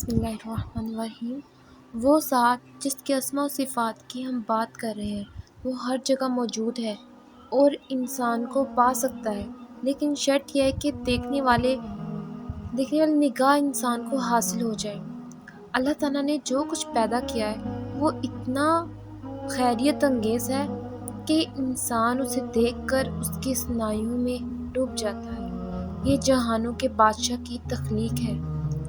بسم اللہ الرحمن الرحیم۔ وہ ذات جس کے اسماء و صفات کی ہم بات کر رہے ہیں وہ ہر جگہ موجود ہے اور انسان کو پا سکتا ہے، لیکن شرط یہ ہے کہ دیکھنے والی نگاہ انسان کو حاصل ہو جائے۔ اللہ تعالیٰ نے جو کچھ پیدا کیا ہے وہ اتنا خیریت انگیز ہے کہ انسان اسے دیکھ کر اس کی صنائعوں میں ڈوب جاتا ہے۔ یہ جہانوں کے بادشاہ کی تخلیق ہے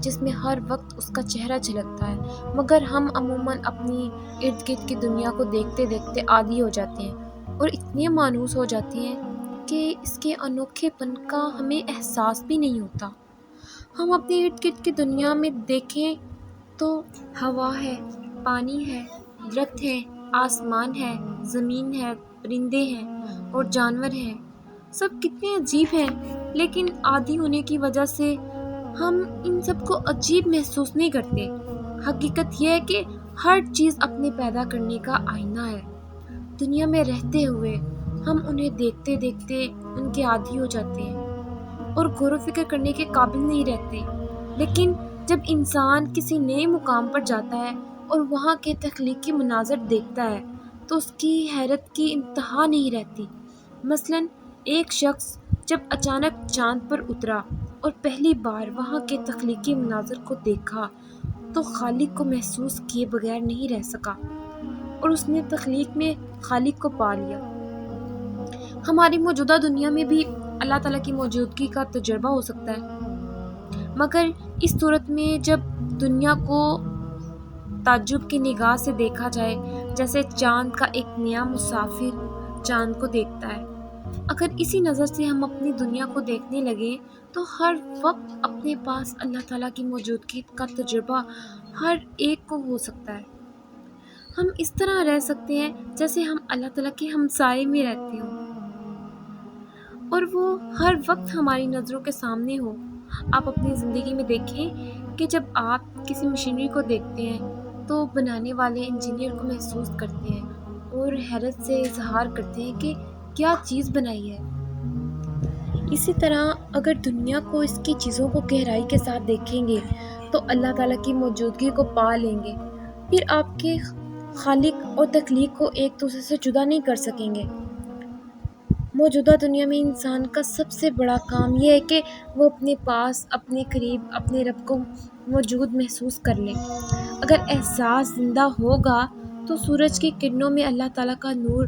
جس میں ہر وقت اس کا چہرہ جھلکتا ہے، مگر ہم عموماً اپنی ارد گرد کی دنیا کو دیکھتے دیکھتے عادی ہو جاتے ہیں اور اتنے مانوس ہو جاتے ہیں کہ اس کے انوکھے پن کا ہمیں احساس بھی نہیں ہوتا۔ ہم اپنے ارد گرد کی دنیا میں دیکھیں تو ہوا ہے، پانی ہے، درخت ہیں، آسمان ہے، زمین ہے، پرندے ہیں اور جانور ہیں۔ سب کتنے عجیب ہیں، لیکن عادی ہونے کی وجہ سے ہم ان سب کو عجیب محسوس نہیں کرتے۔ حقیقت یہ ہے کہ ہر چیز اپنے پیدا کرنے کا آئینہ ہے۔ دنیا میں رہتے ہوئے ہم انہیں دیکھتے دیکھتے ان کے عادی ہو جاتے ہیں اور غور و فکر کرنے کے قابل نہیں رہتے، لیکن جب انسان کسی نئے مقام پر جاتا ہے اور وہاں کے تخلیقی مناظر دیکھتا ہے تو اس کی حیرت کی انتہا نہیں رہتی۔ مثلاً ایک شخص جب اچانک چاند پر اترا اور پہلی بار وہاں کے تخلیقی مناظر کو دیکھا تو خالق کو محسوس کیے بغیر نہیں رہ سکا اور اس نے تخلیق میں خالق کو پا لیا۔ ہماری موجودہ دنیا میں بھی اللہ تعالیٰ کی موجودگی کا تجربہ ہو سکتا ہے، مگر اس صورت میں جب دنیا کو تعجب کی نگاہ سے دیکھا جائے، جیسے چاند کا ایک نیا مسافر چاند کو دیکھتا ہے۔ اگر اسی نظر سے ہم اپنی دنیا کو دیکھنے لگے تو ہر وقت اپنے پاس اللہ تعالیٰ کی موجودگی کا تجربہ ہر ایک کو ہو سکتا ہے۔ ہم اس طرح رہ سکتے ہیں جیسے ہم اللہ تعالیٰ کے ہمسائے میں رہتے ہوں اور وہ ہر وقت ہماری نظروں کے سامنے ہو۔ آپ اپنی زندگی میں دیکھیں کہ جب آپ کسی مشینری کو دیکھتے ہیں تو بنانے والے انجینئر کو محسوس کرتے ہیں اور حیرت سے اظہار کرتے ہیں کہ کیا چیز بنائی ہے۔ اسی طرح اگر دنیا کو اس کی چیزوں کو گہرائی کے ساتھ دیکھیں گے تو اللہ تعالیٰ کی موجودگی کو پا لیں گے، پھر آپ کے خالق اور تخلیق کو ایک دوسرے سے جدا نہیں کر سکیں گے۔ موجودہ دنیا میں انسان کا سب سے بڑا کام یہ ہے کہ وہ اپنے پاس، اپنے قریب، اپنے رب کو موجود محسوس کر لے۔ اگر احساس زندہ ہوگا تو سورج کی کرنوں میں اللہ تعالیٰ کا نور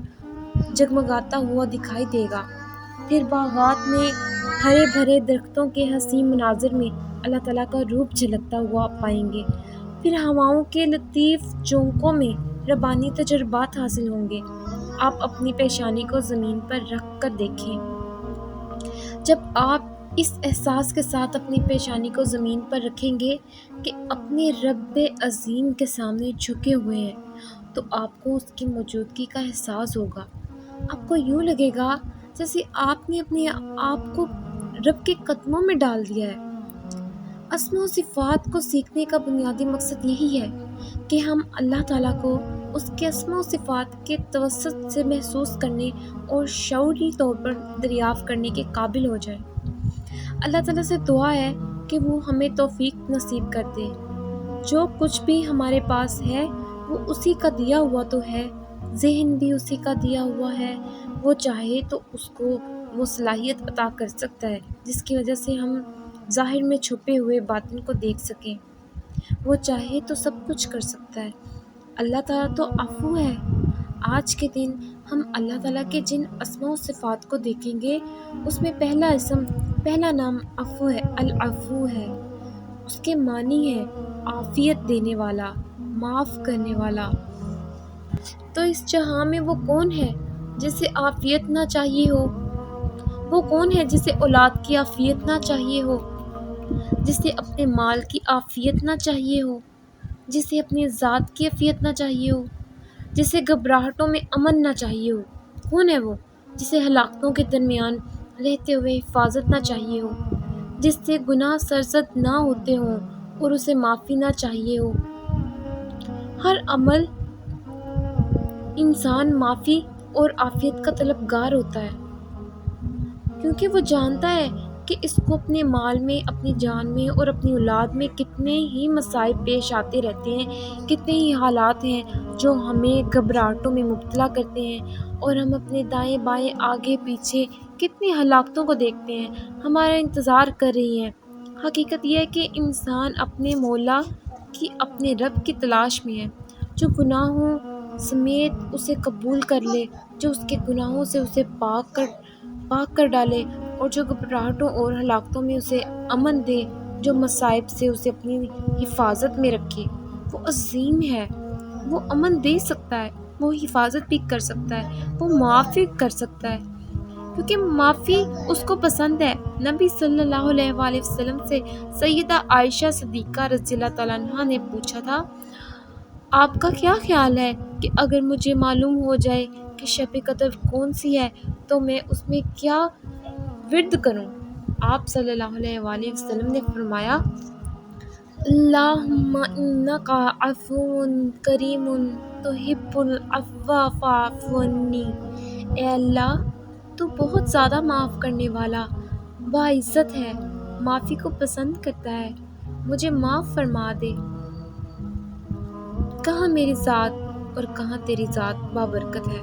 جگمگاتا ہوا دکھائی دے گا، پھر باغات میں ہرے بھرے درختوں کے حسین مناظر میں اللہ تعالیٰ کا روپ جھلکتا ہوا پائیں گے، پھر ہواؤں کے لطیف جھونکوں میں ربانی تجربات حاصل ہوں گے۔ آپ اپنی پیشانی کو زمین پر رکھ کر دیکھیں۔ جب آپ اس احساس کے ساتھ اپنی پیشانی کو زمین پر رکھیں گے کہ اپنے رب عظیم کے سامنے جھکے ہوئے ہیں تو آپ کو اس کی موجودگی کا احساس ہوگا۔ آپ کو یوں لگے گا جیسے آپ نے اپنے آپ کو رب کے قدموں میں ڈال دیا ہے۔ اسماء و صفات کو سیکھنے کا بنیادی مقصد یہی ہے کہ ہم اللہ تعالیٰ کو اس کے اسماء و صفات کے توسط سے محسوس کرنے اور شعوری طور پر دریافت کرنے کے قابل ہو جائیں۔ اللہ تعالیٰ سے دعا ہے کہ وہ ہمیں توفیق نصیب کر دے۔ جو کچھ بھی ہمارے پاس ہے وہ اسی کا دیا ہوا تو ہے، ذہن بھی اسی کا دیا ہوا ہے۔ وہ چاہے تو اس کو وہ صلاحیت عطا کر سکتا ہے جس کی وجہ سے ہم ظاہر میں چھپے ہوئے باطن کو دیکھ سکیں۔ وہ چاہے تو سب کچھ کر سکتا ہے۔ اللہ تعالیٰ تو عفو ہے۔ آج کے دن ہم اللہ تعالیٰ کے جن اسماء و صفات کو دیکھیں گے اس میں پہلا نام عفو ہے، العفو ہے۔ اس کے معنی ہے عافیت دینے والا، معاف کرنے والا۔ تو اس جہاں میں وہ کون ہے جسے عافیت نہ چاہیے ہو؟ وہ کون ہے جسے اولاد کی عافیت نہ چاہیے ہو، جسے اپنے مال کی عافیت نہ چاہیے ہو، جسے اپنی ذات کی عافیت نہ چاہیے ہو، جسے گھبراہٹوں میں امن نہ چاہیے ہو؟ کون ہے وہ جسے ہلاکتوں کے درمیان رہتے ہوئے حفاظت نہ چاہیے ہو، جس سے گناہ سرزد نہ ہوتے ہوں اور اسے معافی نہ چاہیے ہو؟ ہر عمل انسان معافی اور عافیت کا طلبگار ہوتا ہے، کیونکہ وہ جانتا ہے کہ اس کو اپنے مال میں، اپنی جان میں اور اپنی اولاد میں کتنے ہی مصائب پیش آتے رہتے ہیں، کتنے ہی حالات ہیں جو ہمیں گھبراہٹوں میں مبتلا کرتے ہیں، اور ہم اپنے دائیں بائیں آگے پیچھے کتنی ہلاکتوں کو دیکھتے ہیں، ہمارا انتظار کر رہی ہیں۔ حقیقت یہ ہے کہ انسان اپنے مولا کی، اپنے رب کی تلاش میں ہے، جو گناہوں سمیت اسے قبول کر لے، جو اس کے گناہوں سے اسے پاک کر ڈالے، اور جو گھبراہٹوں اور ہلاکتوں میں اسے امن دے، جو مصائب سے اسے اپنی حفاظت میں رکھے۔ وہ عظیم ہے، وہ امن دے سکتا ہے، وہ حفاظت بھی کر سکتا ہے، وہ معافی کر سکتا ہے، کیونکہ معافی اس کو پسند ہے۔ نبی صلی اللہ علیہ وآلہ وسلم سے سیدہ عائشہ صدیقہ رضی اللہ تعالیٰ عنہا نے پوچھا تھا، آپ کا کیا خیال ہے کہ اگر مجھے معلوم ہو جائے کہ شب قدر کون سی ہے تو میں اس میں کیا ورد کروں؟ آپ صلی اللہ علیہ وآلہ وسلم نے فرمایا، اللہم انک عفو کریم تحب العفو فاعف عنی۔ اے اللہ، تو بہت زیادہ معاف کرنے والا، باعزت ہے، معافی کو پسند کرتا ہے، مجھے معاف فرما دے۔ کہاں میری ذات اور کہاں تیری ذات بابرکت ہے۔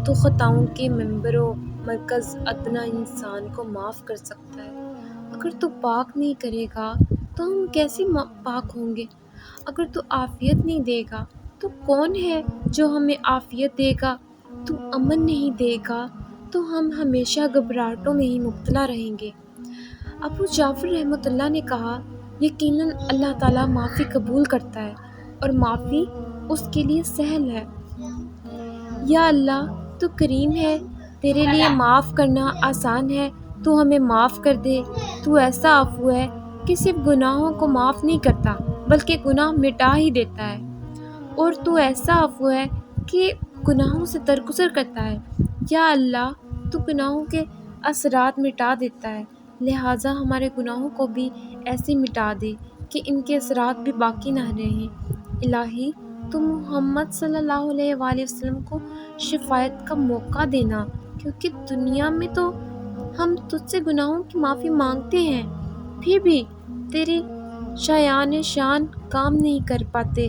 تو خطاؤں کے منبر و مرکز ادنا انسان کو معاف کر سکتا ہے۔ اگر تو پاک نہیں کرے گا تو ہم کیسے پاک ہوں گے؟ اگر تو عافیت نہیں دے گا تو کون ہے جو ہمیں عافیت دے گا؟ تو امن نہیں دے گا تو ہم ہمیشہ گھبراہٹوں میں ہی مبتلا رہیں گے۔ ابو جعفر رحمۃ اللہ نے کہا، یقیناً اللہ تعالیٰ معافی قبول کرتا ہے اور معافی اس کے لیے سہل ہے۔ یا اللہ، تو کریم ہے، تیرے لیے معاف کرنا آسان ہے، تو ہمیں معاف کر دے۔ تو ایسا عفو ہے کہ صرف گناہوں کو معاف نہیں کرتا بلکہ گناہ مٹا ہی دیتا ہے، اور تو ایسا عفو ہے کہ گناہوں سے درگزر کرتا ہے۔ یا اللہ، تو گناہوں کے اثرات مٹا دیتا ہے، لہٰذا ہمارے گناہوں کو بھی ایسے مٹا دے کہ ان کے اثرات بھی باقی نہ رہیں۔ الہی، تو محمد صلی اللہ علیہ وآلہ وسلم کو شفاعت کا موقع دینا، کیونکہ دنیا میں تو ہم تجھ سے گناہوں کی معافی مانگتے ہیں، پھر بھی تیرے شایان شان کام نہیں کر پاتے۔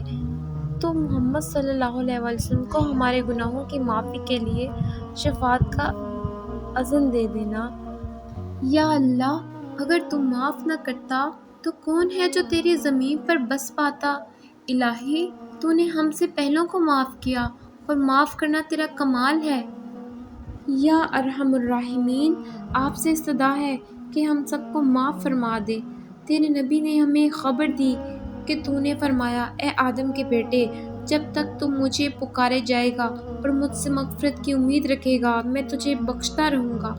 تو محمد صلی اللہ علیہ وآلہ وسلم کو ہمارے گناہوں کی معافی کے لیے شفاعت کا اذن دے دینا۔ یا اللہ، اگر تو معاف نہ کرتا تو کون ہے جو تیری زمین پر بس پاتا؟ الہی، تو نے ہم سے پہلوں کو معاف کیا، اور معاف کرنا تیرا کمال ہے۔ یا ارحم الراحمین، آپ سے استدعا ہے کہ ہم سب کو معاف فرما دے۔ تیرے نبی نے ہمیں خبر دی کہ تو نے فرمایا، اے آدم کے بیٹے، جب تک تو مجھے پکارے جائے گا اور مجھ سے مغفرت کی امید رکھے گا، میں تجھے بخشتا رہوں گا۔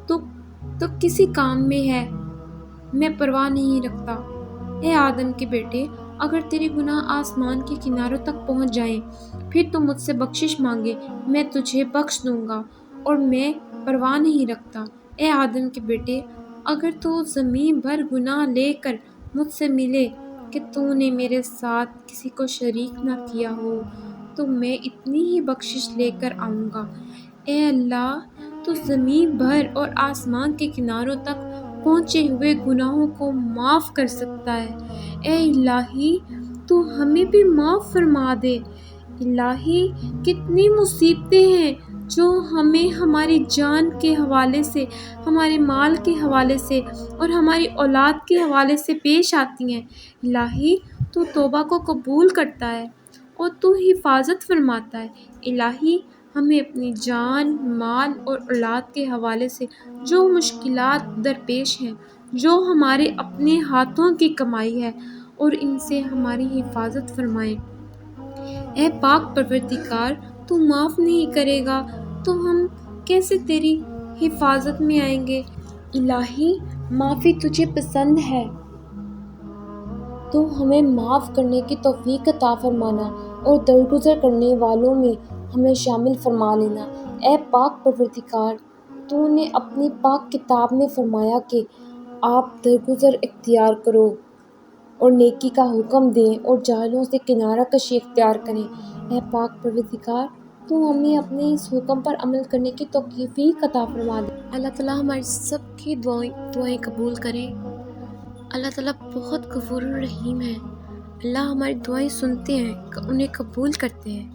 تو کسی کام میں ہے، میں پرواہ نہیں رکھتا۔ اے آدم کے بیٹے، اگر تیرے گناہ آسمان کے کناروں تک پہنچ جائیں، پھر تو مجھ سے بخشش مانگے، میں تجھے بخش دوں گا، اور میں پرواہ نہیں رکھتا۔ اے آدم کے بیٹے، اگر تو زمین بھر گناہ لے کر مجھ سے ملے کہ تو نے میرے ساتھ کسی کو شریک نہ کیا ہو، تو میں اتنی ہی بخشش لے کر آؤں گا۔ اے اللہ، تو زمین بھر اور آسمان کے کناروں تک پہنچے ہوئے گناہوں کو معاف کر سکتا ہے۔ اے الہی، تو ہمیں بھی معاف فرما دے۔ الہی، کتنی مصیبتیں ہیں جو ہمیں ہماری جان کے حوالے سے، ہمارے مال کے حوالے سے اور ہماری اولاد کے حوالے سے پیش آتی ہیں۔ الہی، تو توبہ کو قبول کرتا ہے اور تو حفاظت فرماتا ہے۔ الہی، ہمیں اپنی جان، مال اور اولاد کے حوالے سے جو مشکلات درپیش ہیں، جو ہمارے اپنے ہاتھوں کی کمائی ہے، اور ان سے ہماری حفاظت فرمائے۔ اے پاک پروردگار، تو معاف نہیں کرے گا تو ہم کیسے تیری حفاظت میں آئیں گے؟ الہی، معافی تجھے پسند ہے، تو ہمیں معاف کرنے کی توفیق عطا فرمانا اور درگزر کرنے والوں میں ہمیں شامل فرما لینا۔ اے پاک پروردگار، تو نے اپنی پاک کتاب میں فرمایا کہ آپ درگزر اختیار کرو اور نیکی کا حکم دیں اور جاہلوں سے کنارہ کشی اختیار کریں۔ اے پاک پروردگار، تو ہمیں اپنے اس حکم پر عمل کرنے کی توفیق عطا فرما دے۔ اللہ تعالیٰ ہماری سب کی دعائیں قبول کرے۔ اللہ تعالیٰ بہت غفور الرحیم ہے۔ اللہ ہماری دعائیں سنتے ہیں، انہیں قبول کرتے ہیں۔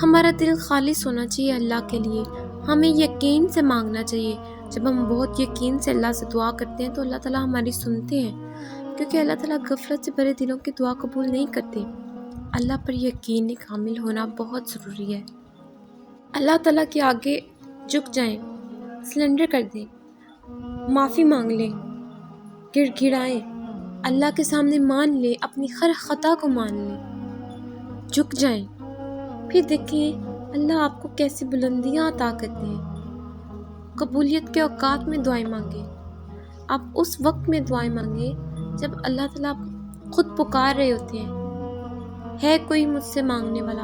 ہمارا دل خالص ہونا چاہیے اللہ کے لیے، ہمیں یقین سے مانگنا چاہیے۔ جب ہم بہت یقین سے اللہ سے دعا کرتے ہیں تو اللہ تعالیٰ ہماری سنتے ہیں، کیونکہ اللہ تعالیٰ غفلت سے بھرے دلوں کی دعا قبول نہیں کرتے۔ اللہ پر یقین کامل ہونا بہت ضروری ہے۔ اللہ تعالیٰ کے آگے جھک جائیں، سلنڈر کر دیں، معافی مانگ لیں، گڑ گڑائیں، اللہ کے سامنے مان لیں، اپنی ہر خطا کو مان لیں، جھک جائیں، پھر دیکھیں اللہ آپ کو کیسی بلندیاں عطا کرتے ہیں۔ قبولیت کے اوقات میں دعائیں مانگیں۔ آپ اس وقت میں دعائیں مانگیں جب اللہ تعالیٰ خود پکار رہے ہوتے ہیں، ہے کوئی مجھ سے مانگنے والا۔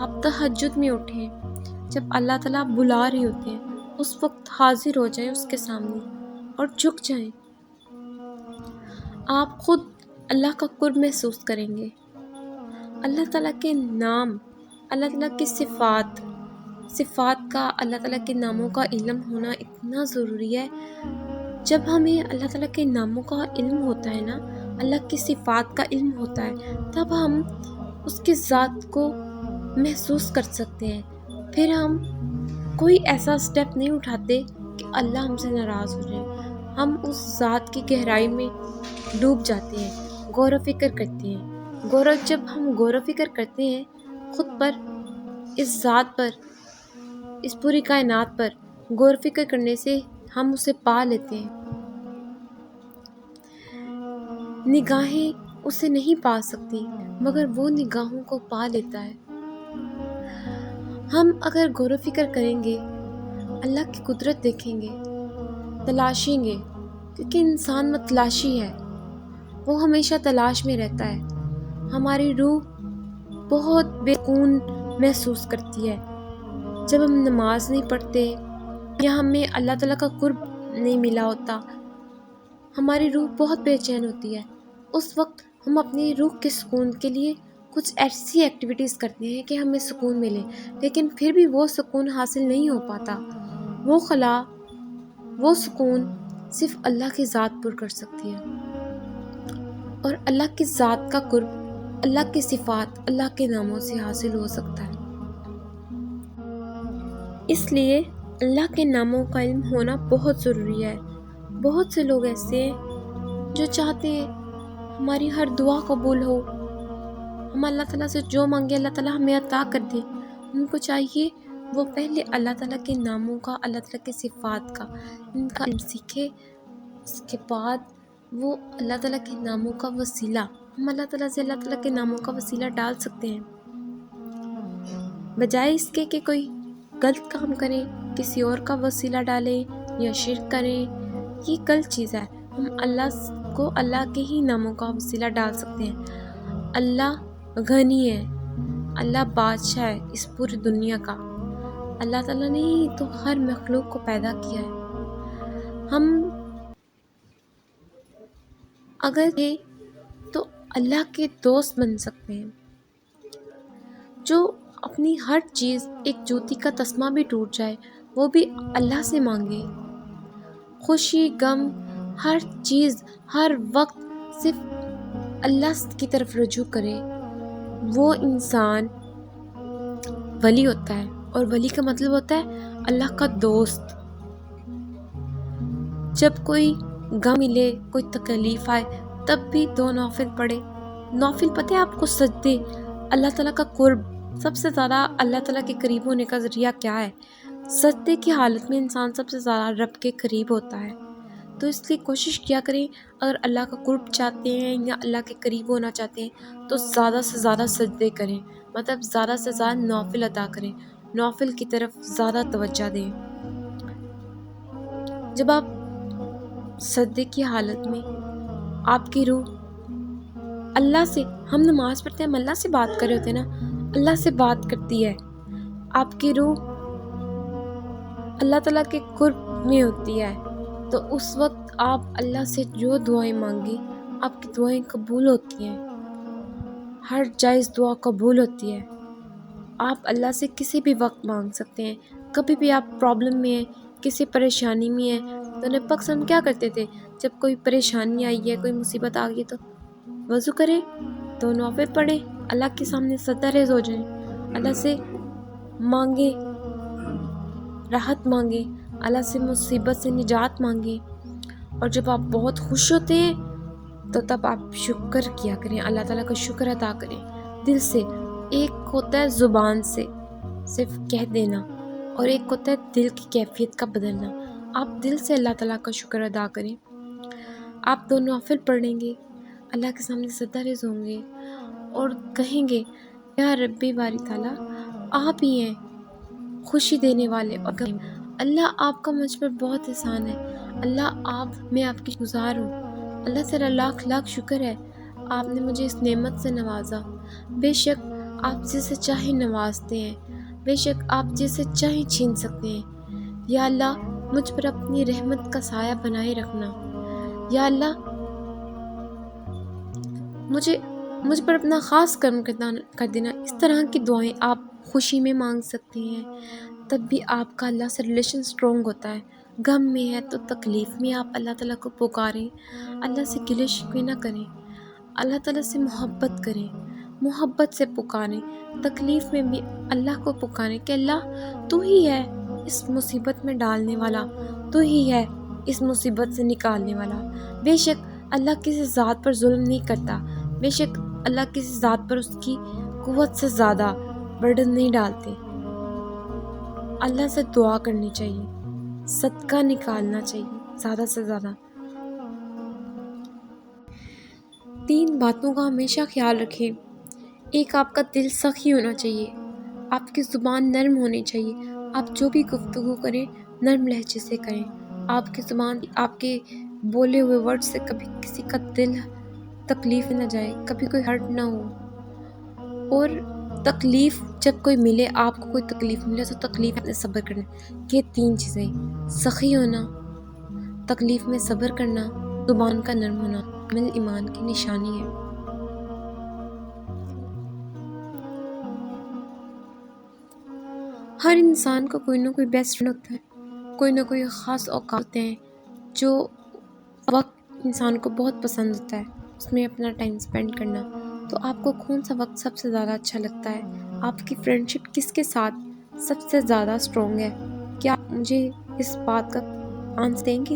آپ تہجد میں اٹھیں، جب اللہ تعالیٰ بلا رہے ہوتے ہیں اس وقت حاضر ہو جائیں اس کے سامنے اور جھک جائیں۔ آپ خود اللہ کا قرب محسوس کریں گے۔ اللہ تعالیٰ کے نام، اللہ تعالیٰ کی صفات کا، اللہ تعالیٰ کے ناموں کا علم ہونا اتنا ضروری ہے۔ جب ہمیں اللہ تعالیٰ کے ناموں کا علم ہوتا ہے نا، اللہ کی صفات کا علم ہوتا ہے، تب ہم اس کی ذات کو محسوس کر سکتے ہیں۔ پھر ہم کوئی ایسا سٹیپ نہیں اٹھاتے کہ اللہ ہم سے ناراض ہو جائے۔ ہم اس ذات کی گہرائی میں ڈوب جاتے ہیں، غور و فکر کرتے ہیں۔ جب ہم غور و فکر کرتے ہیں خود پر، اس ذات پر، اس پوری کائنات پر غور و فکر کرنے سے ہم اسے پا لیتے ہیں۔ نگاہیں اسے نہیں پا سکتی مگر وہ نگاہوں کو پا لیتا ہے۔ ہم اگر غور و فکر کریں گے، اللہ کی قدرت دیکھیں گے، تلاشیں گے، کیونکہ انسان متلاشی ہے، وہ ہمیشہ تلاش میں رہتا ہے۔ ہماری روح بہت بے سکون محسوس کرتی ہے جب ہم نماز نہیں پڑھتے یا ہمیں اللہ تعالیٰ کا قرب نہیں ملا ہوتا، ہماری روح بہت بے چین ہوتی ہے۔ اس وقت ہم اپنی روح کے سکون کے لیے کچھ ایسی ایکٹیویٹیز کرتے ہیں کہ ہمیں سکون ملے، لیکن پھر بھی وہ سکون حاصل نہیں ہو پاتا۔ وہ خلا، وہ سکون صرف اللہ کی ذات پر کر سکتی ہے، اور اللہ کی ذات کا قرب اللہ کی صفات، اللہ کے ناموں سے حاصل ہو سکتا ہے۔ اس لیے اللہ کے ناموں کا علم ہونا بہت ضروری ہے۔ بہت سے لوگ ایسے ہیں جو چاہتے ہیں ہماری ہر دعا قبول ہو، ہم اللہ تعالیٰ سے جو مانگے اللہ تعالیٰ ہمیں عطا کر دے۔ ان کو چاہیے وہ پہلے اللہ تعالیٰ کے ناموں کا، اللہ تعالیٰ کے صفات کا، ان کا علم سیکھے۔ اس کے بعد وہ اللہ تعالیٰ کے ناموں کا وسیلہ، ہم اللہ تعالیٰ سے اللہ تعالیٰ کے ناموں کا وسیلہ ڈال سکتے ہیں، بجائے اس کے کہ کوئی غلط کام کریں، کسی اور کا وسیلہ ڈالیں یا شرک کریں۔ یہ غلط چیز ہے۔ ہم اللہ کو اللہ کے ہی ناموں کا وسیلہ ڈال سکتے ہیں۔ اللہ غنی ہے، اللہ بادشاہ ہے اس پوری دنیا کا۔ اللہ تعالیٰ نے ہی تو ہر مخلوق کو پیدا کیا ہے۔ ہم اگر یہ تو اللہ کے دوست بن سکتے ہیں، جو اپنی ہر چیز، ایک جوتی کا تسمہ بھی ٹوٹ جائے وہ بھی اللہ سے مانگے۔ خوشی، غم، ہر چیز، ہر وقت صرف اللہ کی طرف رجوع کرے، وہ انسان ولی ہوتا ہے۔ اور ولی کا مطلب ہوتا ہے اللہ کا دوست۔ جب کوئی غم ملے، کوئی تکلیف آئے، تب بھی 2 نوافل پڑھے۔ نوافل پتہ ہے آپ کو؟ سجدے، اللہ تعالیٰ کا قرب۔ سب سے زیادہ اللہ تعالیٰ کے قریب ہونے کا ذریعہ کیا ہے؟ سجدے کی حالت میں انسان سب سے زیادہ رب کے قریب ہوتا ہے۔ تو اس لیے کوشش کیا کریں، اگر اللہ کا قرب چاہتے ہیں یا اللہ کے قریب ہونا چاہتے ہیں تو زیادہ سے زیادہ سجدے کریں، مطلب زیادہ سے زیادہ نوافل ادا کریں، نوافل کی طرف زیادہ توجہ دیں۔ جب آپ سجدے کی حالت میں آپ کی روح اللہ سے، ہم نماز پڑھتے ہیں، ہم اللہ سے بات کر رہے ہوتے ہیں نا، اللہ سے بات کرتی ہے، آپ کی روح اللہ تعالیٰ کے قرب میں ہوتی ہے، تو اس وقت آپ اللہ سے جو دعائیں مانگیں آپ کی دعائیں قبول ہوتی ہیں، ہر جائز دعا قبول ہوتی ہے۔ آپ اللہ سے کسی بھی وقت مانگ سکتے ہیں. کبھی بھی آپ پرابلم میں ہیں، کسی پریشانی میں ہیں، تو نبی پاک صلی اللہ علیہ وسلم کیا کرتے تھے؟ جب کوئی پریشانی آئی ہے، کوئی مصیبت آ گئی تو وضو کریں، 2 نوافل پڑھیں، اللہ کے سامنے سجدہ ریز ہو جائیں، اللہ سے مانگیں، راحت مانگیں، اللہ سے مصیبت سے نجات مانگیں. اور جب آپ بہت خوش ہوتے ہیں تو تب آپ شکر کیا کریں، اللہ تعالیٰ کا شکر ادا کریں دل سے. ایک ہوتا ہے زبان سے صرف کہہ دینا، اور ایک ہوتا ہے دل کی کیفیت کا بدلنا. آپ دل سے اللہ تعالیٰ کا شکر ادا کریں. آپ 2 نوافل پڑھیں گے، اللہ کے سامنے سجدہ ریز ہوں گے اور کہیں گے یا ربی باری تعالیٰ آپ ہی ہیں خوشی دینے والے. اور اللہ آپ کا مجھ پر بہت احسان ہے، اللہ میں آپ کی گزار ہوں، اللہ تعالیٰ لاکھ لاکھ شکر ہے آپ نے مجھے اس نعمت سے نوازا. بے شک آپ جسے چاہے نوازتے ہیں، بے شک آپ جسے چاہے چھین سکتے ہیں. یا اللہ مجھ پر اپنی رحمت کا سایہ بنائے رکھنا. یا اللہ مجھ پر اپنا خاص کرم کر دینا. اس طرح کی دعائیں آپ خوشی میں مانگ سکتے ہیں، تب بھی آپ کا اللہ سے ریلیشن سٹرونگ ہوتا ہے. غم میں ہے تو تکلیف میں آپ اللہ تعالیٰ کو پکاریں، اللہ سے گلے شکوے نہ کریں، اللہ تعالیٰ سے محبت کریں، محبت سے پکاریں. تکلیف میں بھی اللہ کو پکاریں کہ اللہ تو ہی ہے اس مصیبت میں ڈالنے والا، تو ہی ہے اس مصیبت سے نکالنے والا. بے شک اللہ کسی ذات پر ظلم نہیں کرتا، بے شک اللہ کسی ذات پر اس کی قوت سے زیادہ برڈن نہیں ڈالتے. اللہ سے دعا کرنی چاہیے، صدقہ نکالنا چاہیے زیادہ سے زیادہ. 3 باتوں کا ہمیشہ خیال رکھیں. ایک، آپ کا دل سخی ہونا چاہیے، آپ کی زبان نرم ہونی چاہیے. آپ جو بھی گفتگو کریں نرم لہجے سے کریں. آپ کی زبان، آپ کے بولے ہوئے ورڈ سے کبھی کسی کا دل تکلیف نہ جائے، کبھی کوئی ہرٹ نہ ہو. اور تکلیف جب کوئی ملے، آپ کو کوئی تکلیف ملے تو تکلیف میں صبر کرنا. یہ 3 چیزیں، سخی ہونا، تکلیف میں صبر کرنا، زبان کا نرم ہونا، کامل ایمان کی نشانی ہے. ہر انسان کا کوئی نہ کوئی بیسٹ فرینڈ ہوتا ہے، کوئی نہ کوئی خاص اوقات ہوتے ہیں جو وقت انسان کو بہت پسند ہوتا ہے اس میں اپنا ٹائم سپینڈ کرنا. تو آپ کو کون سا وقت سب سے زیادہ اچھا لگتا ہے؟ آپ کی فرینڈشپ کس کے ساتھ سب سے زیادہ اسٹرانگ ہے؟ کیا آپ مجھے اس بات کا آنسر دیں گے؟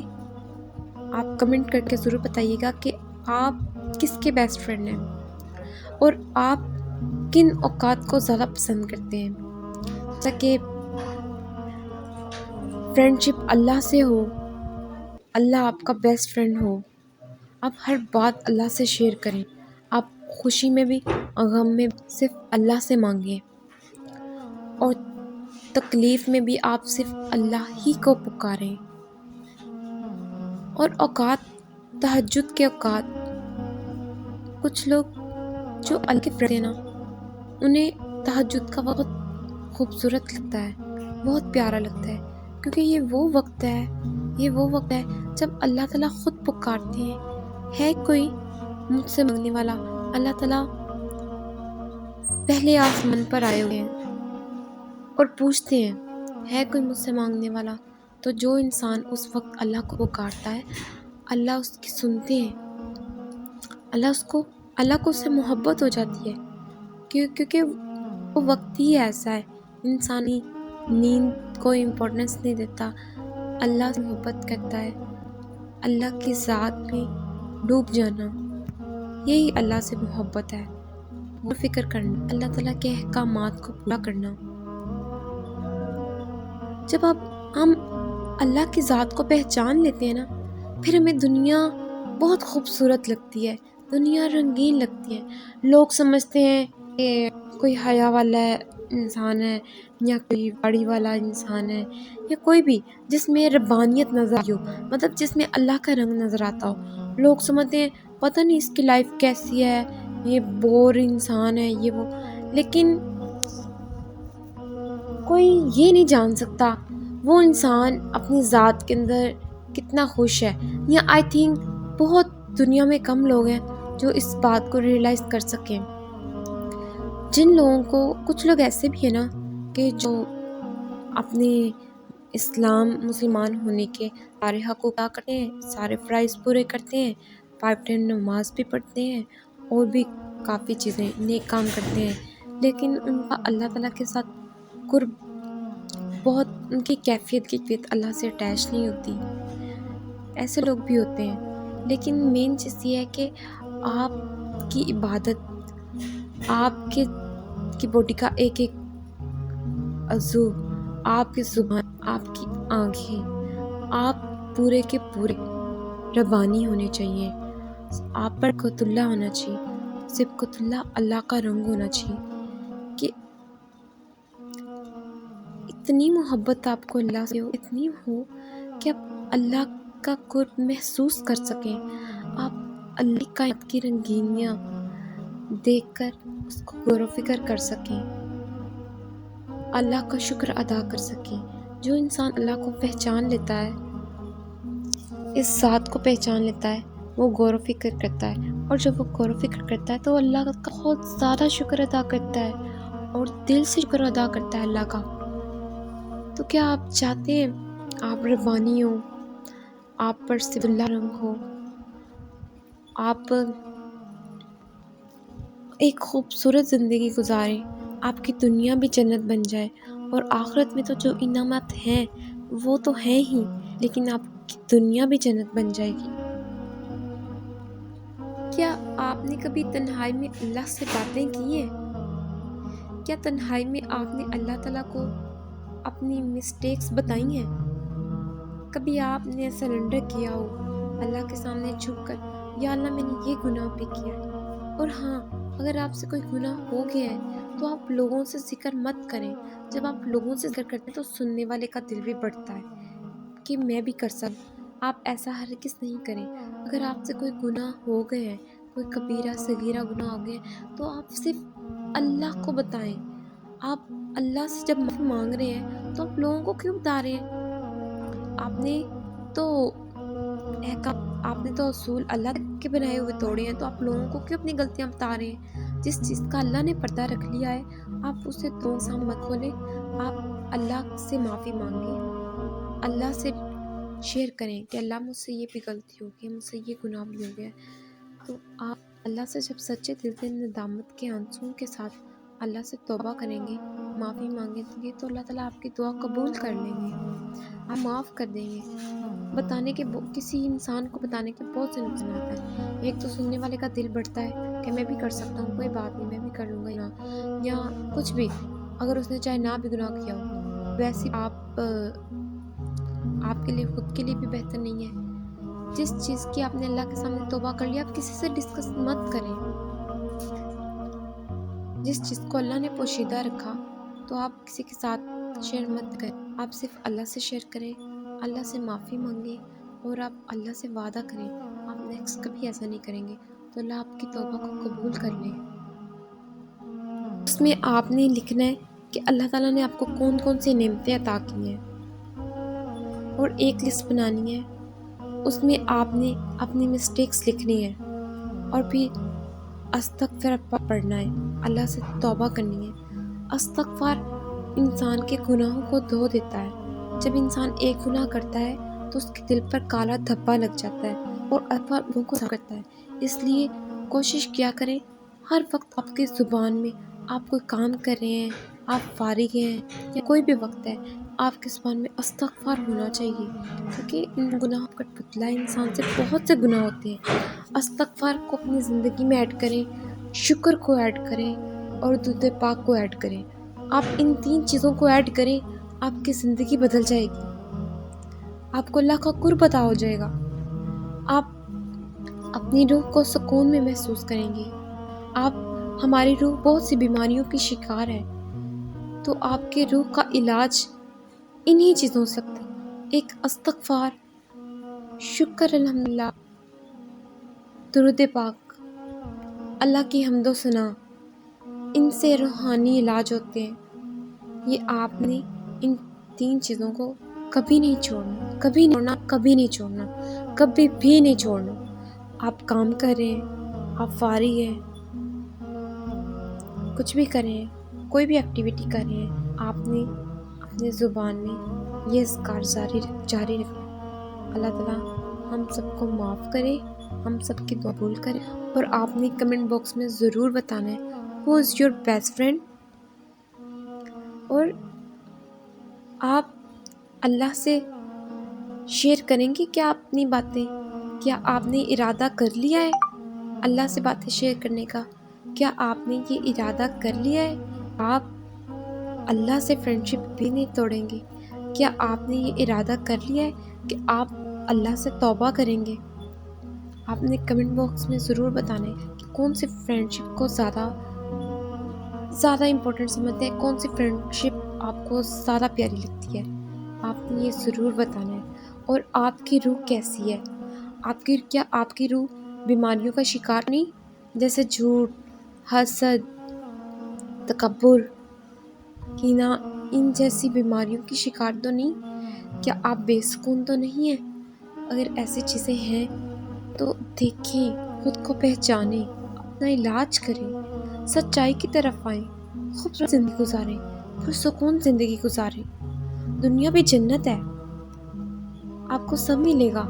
آپ کمنٹ کر کے ضرور بتائیے گا کہ آپ کس کے بیسٹ فرینڈ ہیں اور آپ کن اوقات کو زیادہ پسند کرتے ہیں. جیسا کہ فرینڈشپ اللہ سے ہو، اللہ آپ کا بیسٹ فرینڈ ہو، آپ ہر بات اللہ سے شیئر کریں. آپ خوشی میں بھی غم میں بھی صرف اللہ سے مانگیں، اور تکلیف میں بھی آپ صرف اللہ ہی کو پکاریں. اور اوقات، تہجد کے اوقات، کچھ لوگ جو اللہ کے فرینڈ ہیں نا، انہیں تہجد کا وقت خوبصورت لگتا ہے، بہت پیارا لگتا ہے، کیونکہ یہ وہ وقت ہے جب اللہ تعالیٰ خود پکارتے ہیں. ہے کوئی مجھ سے مانگنے والا؟ اللہ تعالیٰ پہلے آسمان پر آئے ہوئے ہیں اور پوچھتے ہیں ہے کوئی مجھ سے مانگنے والا؟ تو جو انسان اس وقت اللہ کو پکارتا ہے، اللہ اس کی سنتے ہیں، اللہ کو اس سے محبت ہو جاتی ہے. کیونکہ وہ وقت ہی ایسا ہے، انسانی نیند کو امپورٹنس نہیں دیتا، اللہ سے محبت کرتا ہے. اللہ کی ذات میں ڈوب جانا، یہی اللہ سے محبت ہے. غور فکر کرنا، اللہ تعالیٰ کے احکامات کو پورا کرنا. جب ہم اللہ کی ذات کو پہچان لیتے ہیں نا، پھر ہمیں دنیا بہت خوبصورت لگتی ہے، دنیا رنگین لگتی ہے. لوگ سمجھتے ہیں کہ کوئی حیا والا انسان ہے، یا کوئی داڑھی والا انسان ہے، یا کوئی بھی جس میں ربانیت نظر آئی ہو، مطلب جس میں اللہ کا رنگ نظر آتا ہو. لوگ سمجھتے ہیں پتہ نہیں اس کی لائف کیسی ہے، یہ بور انسان ہے، یہ وہ. لیکن کوئی یہ نہیں جان سکتا وہ انسان اپنی ذات کے اندر کتنا خوش ہے. یا آئی تھنک بہت دنیا میں کم لوگ ہیں جو اس بات کو ریئلائز کر سکیں. جن لوگوں کو کچھ لوگ ایسے بھی ہیں نا کہ جو اپنے مسلمان ہونے کے سارے حقوق ادا کرتے ہیں، سارے فرائض پورے کرتے ہیں، 5 ٹائم نماز بھی پڑھتے ہیں اور بھی کافی چیزیں نیک کام کرتے ہیں، لیکن ان کا اللہ تعالیٰ کے ساتھ قرب بہت، ان کی کیفیت اللہ سے اٹیچ نہیں ہوتی. ایسے لوگ بھی ہوتے ہیں، لیکن مین چیز یہ ہے کہ آپ کی عبادت، آپ کی باڈی کا ایک ایک عضو، آپ کی زبان، آپ کی آنکھیں، آپ پورے کے پورے ربانی ہونے چاہیے. آپ پر قط اللہ ہونا چاہیے، صبقت اللہ کا رنگ ہونا چاہیے کہ اتنی محبت آپ کو اللہ سے ہو، اتنی ہو کہ آپ اللہ کا قرب محسوس کر سکیں. آپ اللہ کائنات کی رنگینیاں دیکھ کر اس کو غور و فکر کر سکیں، اللہ کا شکر ادا کر سکیں. جو انسان اللہ کو پہچان لیتا ہے، اس ذات کو پہچان لیتا ہے، وہ غور و فکر کرتا ہے، اور جب وہ غور و فکر کرتا ہے تو اللہ کا بہت زیادہ شکر ادا کرتا ہے اور دل سے شکر ادا کرتا ہے اللہ کا. تو کیا آپ چاہتے ہیں آپ ربانی ہو، آپ پر صرف اللہ رنگ ہو، آپ ایک خوبصورت زندگی گزاریں، آپ کی دنیا بھی جنت بن جائے، اور آخرت میں تو جو انعامات ہیں وہ تو ہیں ہی، لیکن آپ کی دنیا بھی جنت بن جائے گی. کیا آپ نے کبھی تنہائی میں اللہ سے باتیں کی ہیں؟ کیا تنہائی میں آپ نے اللہ تعالیٰ کو اپنی مسٹیکس بتائی ہیں؟ کبھی آپ نے سرنڈر کیا ہو اللہ کے سامنے جھک کر، یا اللہ میں نے یہ گناہ بھی کیا ہے. اور ہاں، اگر آپ سے کوئی گناہ ہو گیا ہے تو آپ لوگوں سے ذکر مت کریں. جب آپ لوگوں سے ذکر کرتے ہیں تو سننے والے کا دل بھی بڑھتا ہے کہ میں بھی کر سکوں. آپ ایسا ہرگز نہیں کریں. اگر آپ سے کوئی گناہ ہو گیا ہے، کوئی کبیرہ صغیرہ گناہ ہو گیا ہے، تو آپ صرف اللہ کو بتائیں. آپ اللہ سے جب معافی مانگ رہے ہیں تو آپ لوگوں کو کیوں بتا رہے ہیں؟ آپ نے تو اصول اللہ کے بنائے ہوئے توڑے ہیں، تو آپ لوگوں کو کیوں اپنی غلطیاں بتا رہے ہیں؟ جس چیز کا اللہ نے پردہ رکھ لیا ہے، آپ اسے تو سامنے مت کھولیں. آپ اللہ سے معافی مانگیں، اللہ سے شیئر کریں کہ اللہ مجھ سے یہ بھی غلطی ہو گئی، مجھ سے یہ گناہ بھی ہو گیا. تو آپ اللہ سے جب سچے دل سے ندامت کے آنسوں کے ساتھ اللہ سے توبہ کریں گے، معافی مانگیں گے، تو اللہ تعالیٰ آپ کی دعا قبول کر لیں گے، آپ معاف کر دیں گے. کسی انسان کو بتانے کے بہت سے نقصانات ہیں. ایک تو سننے والے کا دل بڑھتا ہے کہ میں بھی کر سکتا ہوں، کوئی بات نہیں، میں بھی کر لوں گا، یا کچھ بھی، اگر اس نے چاہے نہ بھی گناہ کیا ہو، ویسے آپ کے لیے خود کے لیے بھی بہتر نہیں ہے. جس چیز کی آپ نے اللہ کے سامنے توبہ کر لیا، آپ کسی سے ڈسکس مت کریں. جس چیز کو اللہ نے پوشیدہ رکھا تو آپ کسی کے ساتھ شیئر مت کریں. آپ صرف اللہ سے شیئر کریں، اللہ سے معافی مانگیں، اور آپ اللہ سے وعدہ کریں آپ نیکسٹ کبھی ایسا نہیں کریں گے، تو اللہ آپ کی توبہ کو قبول کر لیں. اس میں آپ نے لکھنا ہے کہ اللہ تعالیٰ نے آپ کو کون کون سی نعمتیں عطا کی ہیں، اور ایک لسٹ بنانی ہے. اس میں آپ نے اپنی مسٹیکس لکھنی ہے، اور پھر استغفار پڑھنا ہے، اللہ سے توبہ کرنی ہے. استغفار انسان کے گناہوں کو دھو دیتا ہے. جب انسان ایک گناہ کرتا ہے تو اس کے دل پر کالا دھبا لگ جاتا ہے، اور اللہ کو صاف کرتا ہے. اس لیے کوشش کیا کریں ہر وقت آپ کی زبان میں، آپ کوئی کام کر رہے ہیں، آپ فارغ ہیں، یا کوئی بھی وقت ہے، آپ کی زبان میں استغفار ہونا چاہیے، کیونکہ ان گناہوں کا پتلا انسان سے بہت سے گناہ ہوتے ہیں. استغفار کو اپنی زندگی میں ایڈ کریں، شکر کو ایڈ کریں، اور درود پاک کو ایڈ کریں. آپ ان 3 چیزوں کو ایڈ کریں، آپ کی زندگی بدل جائے گی. آپ کو اللہ کا قرب عطا ہو جائے گا. آپ اپنی روح کو سکون میں محسوس کریں گے. ہماری روح بہت سی بیماریوں کی شکار ہے، تو آپ کے روح کا علاج انہی چیزوں سے سکتا ہے. ایک استغفار، شکر، الحمدللہ، درود پاک، اللہ کی حمد و ثنا، ان سے روحانی علاج ہوتے ہیں. یہ آپ نے ان 3 چیزوں کو کبھی نہیں چھوڑنا، کبھی نہیں چھوڑنا، کبھی نہیں چھوڑنا، کبھی بھی نہیں چھوڑنا. آپ کام کر رہے ہیں، آپ فارغ ہیں، کچھ بھی کر رہے ہیں، کوئی بھی ایکٹیویٹی کر رہے ہیں، آپ نے اپنے زبان میں یہ اذکار جاری رکھنا ہے۔ اللہ تعالیٰ ہم سب کو معاف کرے، ہم سب کی دعا قبول کرے، اور آپ نے کمنٹ باکس میں ضرور بتانا ہے ہو از یور بیسٹ فرینڈ، اور آپ اللہ سے شیئر کریں گے کیا اپنی باتیں؟ کیا آپ نے ارادہ کر لیا ہے اللہ سے باتیں شیئر کرنے کا؟ کیا آپ نے یہ ارادہ کر لیا ہے آپ اللہ سے فرینڈشپ بھی نہیں توڑیں گے؟ کیا آپ نے یہ ارادہ کر لیا ہے کہ آپ اللہ سے توبہ کریں گے؟ آپ نے کمنٹ باکس میں ضرور بتانا ہے کہ کون سی فرینڈشپ کو زیادہ امپورٹنٹ سمجھتے ہیں، کون سی فرینڈشپ آپ کو زیادہ پیاری لگتی ہے۔ آپ نے یہ ضرور بتانا ہے۔ اور آپ کی روح کیسی ہے؟ کیا آپ کی روح بیماریوں کا شکار نہیں؟ جیسے جھوٹ، حسد، تکبر، کینہ، ان جیسی بیماریوں کی شکار تو نہیں؟ کیا آپ بے سکون تو نہیں ہیں؟ اگر ایسی چیزیں ہیں تو دیکھیں، خود کو پہچانیں، اپنا علاج کریں، سچائی کی طرف آئیں، خوبصورت زندگی گزاریں، پرسکون زندگی گزاریں۔ دنیا بھی جنت ہے، آپ کو سب ملے گا۔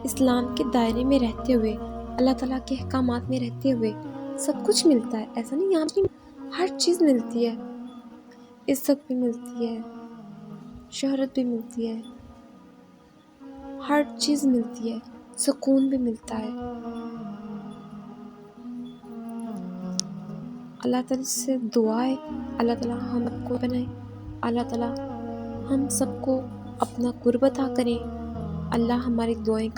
اسلام کے دائرے میں رہتے ہوئے، اللہ تعالیٰ کے احکامات میں رہتے ہوئے سب کچھ ملتا ہے۔ ایسا نہیں، یہاں پہ ہر چیز ملتی ہے، عزت بھی ملتی ہے، شہرت بھی ملتی ہے، ہر چیز ملتی ہے، سکون بھی ملتا ہے۔ اللہ تعالیٰ سے دعا ہے اللہ تعالیٰ ہم سب کو بنائے، اللہ تعالیٰ ہم سب کو اپنا قرب عطا کرے، اللہ ہماری دعائیں